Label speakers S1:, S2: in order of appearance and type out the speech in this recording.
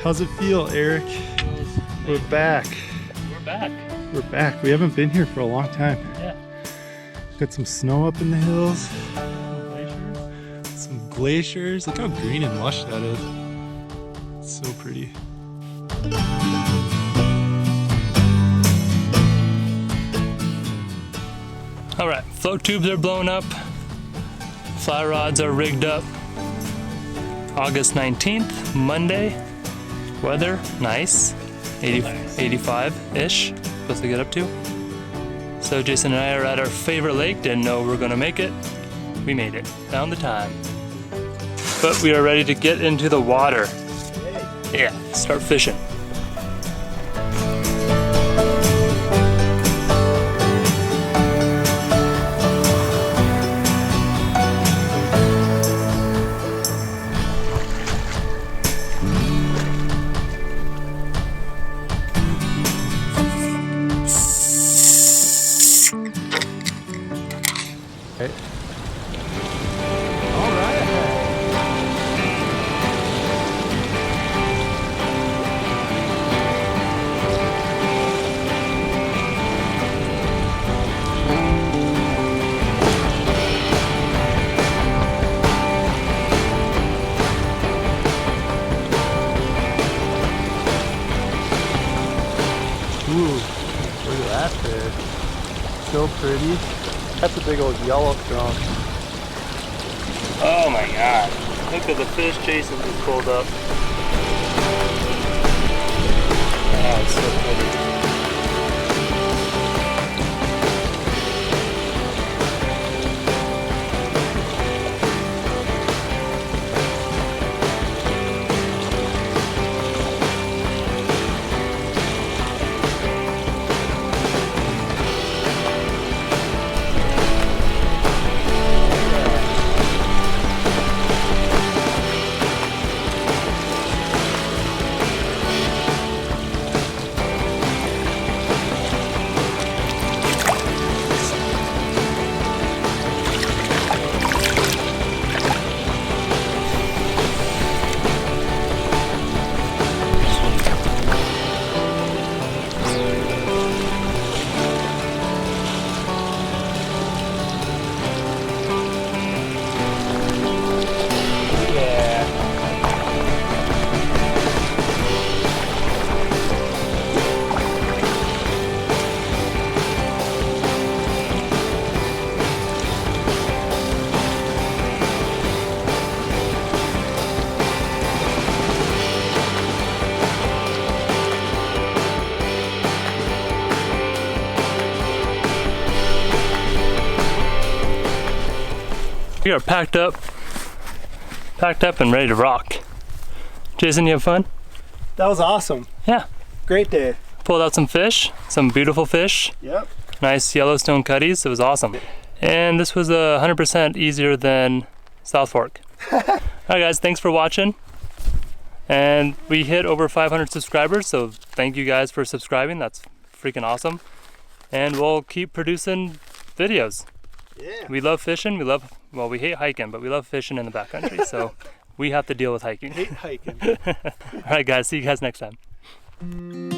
S1: How's it feel, Eric? We're back.
S2: We're back.
S1: We're back. We haven't been here for a long time.
S2: Yeah.
S1: Got some snow up in the hills. Some glaciers. Look how green and lush that is. It's so pretty.
S2: All right, float tubes are blown up. Fly rods are rigged up. August 19th, Monday. Weather, nice. 85-ish, supposed to get up to. So Jason and I are at our favorite lake. Didn't know we were gonna make it. We made it, found the time. But we are ready to get into the water. Yeah, start fishing.
S1: Ooh, look at that fish. So pretty. That's a big old Yellowstone.
S2: Oh my god. Look at the fish Jason just pulled up. Oh, it's so pretty. We are packed up and ready to rock. Jason, you have fun?
S1: That was awesome.
S2: Yeah.
S1: Great day.
S2: Pulled out some fish, some beautiful fish.
S1: Yep.
S2: Nice Yellowstone Cutties. It was awesome. And this was 100% easier than South Fork. Alright guys, thanks for watching. And we hit over 500 subscribers, so thank you guys for subscribing. That's freaking awesome. And we'll keep producing videos.
S1: Yeah.
S2: We love fishing. We hate hiking, but we love fishing in the backcountry, so we have to deal with hiking.
S1: Hate hiking.
S2: All right, guys. See you guys next time.